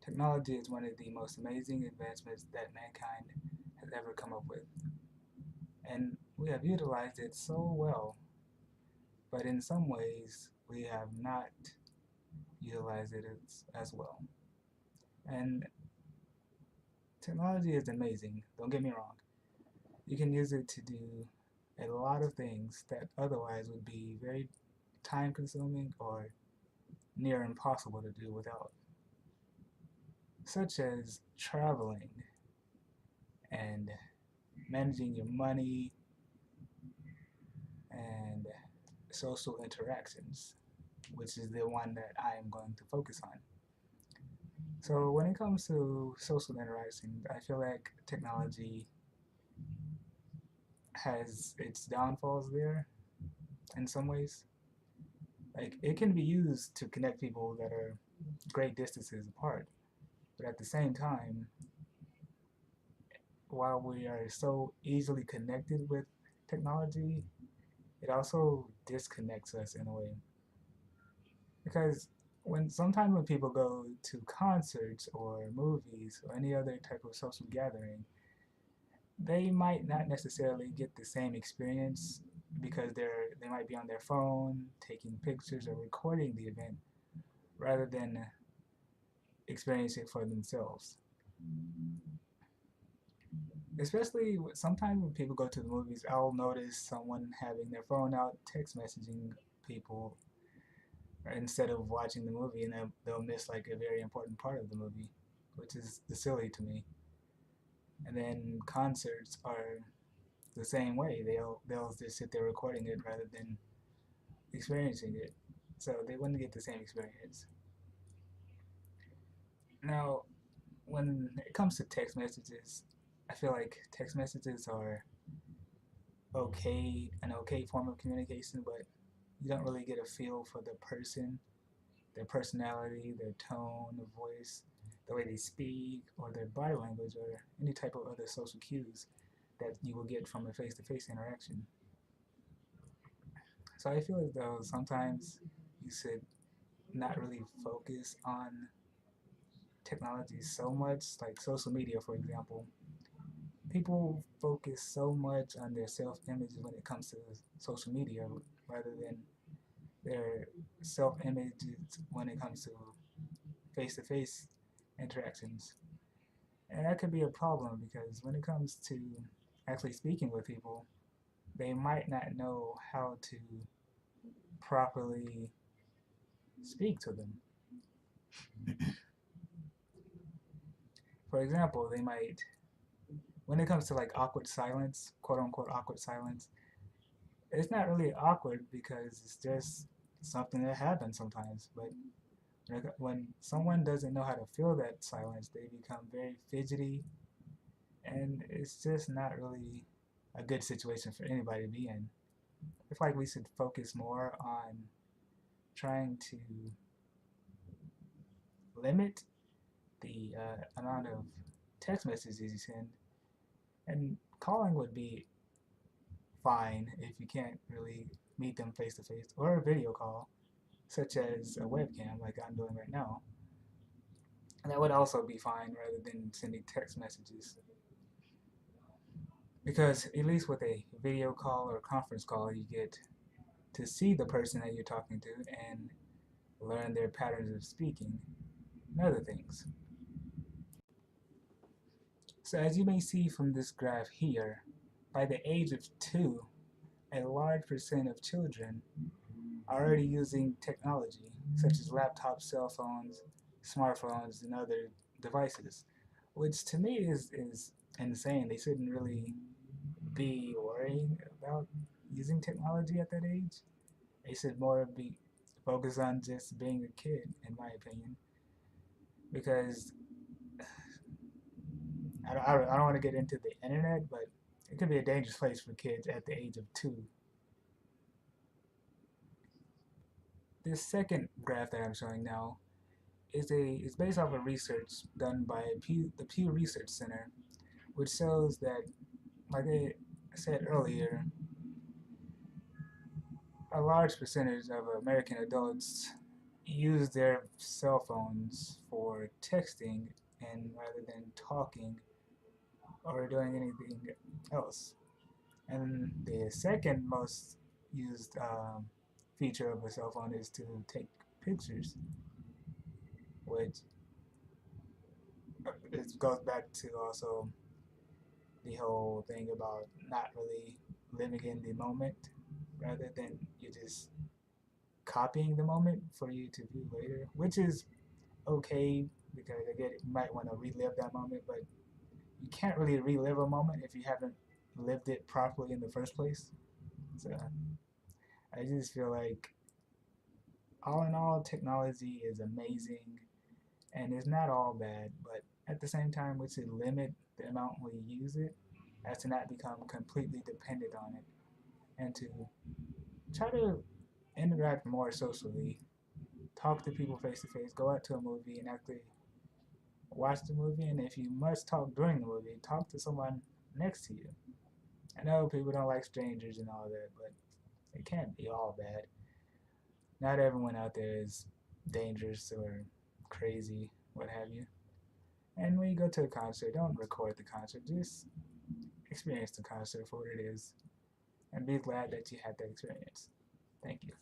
Technology is one of the most amazing advancements that mankind has ever come up with, and we have utilized it so well, but in some ways we have not utilized it as well. And technology is amazing, don't get me wrong. You can use it to do a lot of things that otherwise would be very time consuming or near impossible to do without, such as traveling and managing your money and social interactions, which is the one that I am going to focus on. So when it comes to social interaction, I feel like technology has its downfalls there in some ways. Like it can be used to connect people that are great distances apart, but at the same time, while we are so easily connected with technology, it also disconnects us in a way. Because sometimes when people go to concerts or movies or any other type of social gathering, they might not necessarily get the same experience because they might be on their phone taking pictures or recording the event rather than experiencing it for themselves. Especially sometimes when people go to the movies, I'll notice someone having their phone out, text messaging people instead of watching the movie, and they'll miss like a very important part of the movie, which is silly to me. And then concerts are the same way. They'll just sit there recording it rather than experiencing it, so they wouldn't get the same experience. Now, when it comes to text messages, I feel like text messages are an okay form of communication, but you don't really get a feel for the person, their personality, their tone of voice, the way they speak, or their body language, or any type of other social cues that you will get from a face-to-face interaction. So I feel as though sometimes you should not really focus on technology so much, like social media, for example. People focus so much on their self-image when it comes to social media rather than their self-images when it comes to face-to-face interactions. And that could be a problem because when it comes to actually speaking with people, they might not know how to properly speak to them. For example, they might, when it comes to like awkward silence, quote unquote awkward silence, it's not really awkward because it's just something that happens sometimes. But when someone doesn't know how to fill that silence, they become very fidgety, and it's just not really a good situation for anybody to be in. I feel like we should focus more on trying to limit the amount of text messages you send, and calling would be fine if you can't really meet them face to face, or a video call, such as a webcam like I'm doing right now. And that would also be fine rather than sending text messages. Because at least with a video call or conference call, you get to see the person that you're talking to and learn their patterns of speaking and other things. So as you may see from this graph here, by the age of 2, a large percent of children are already using technology, such as laptops, cell phones, smartphones, and other devices, which to me is insane. They shouldn't really be worrying about using technology at that age. They should more be focused on just being a kid, in my opinion, because I don't want to get into the internet, but it could be a dangerous place for kids at the age of 2. This second graph that I'm showing now is based off of research done by the Pew Research Center, which shows that, like I said earlier, a large percentage of American adults use their cell phones for are texting and rather than talking or doing anything else. And the second most used feature of a cell phone is to take pictures, which it goes back to also the whole thing about not really living in the moment rather than you just copying the moment for you to view later, which is okay because I get it, you might want to relive that moment, but you can't really relive a moment if you haven't lived it properly in the first place. So I just feel like all in all, technology is amazing and it's not all bad, but at the same time, we should limit the amount we use it as to not become completely dependent on it and to try to interact more socially, talk to people face to face, go out to a movie and actually watch the movie. And if you must talk during the movie, talk to someone next to you. I know people don't like strangers and all that, but it can't be all bad. Not everyone out there is dangerous or crazy, what have you. And when you go to a concert, don't record the concert. Just experience the concert for what it is and be glad that you had that experience. Thank you.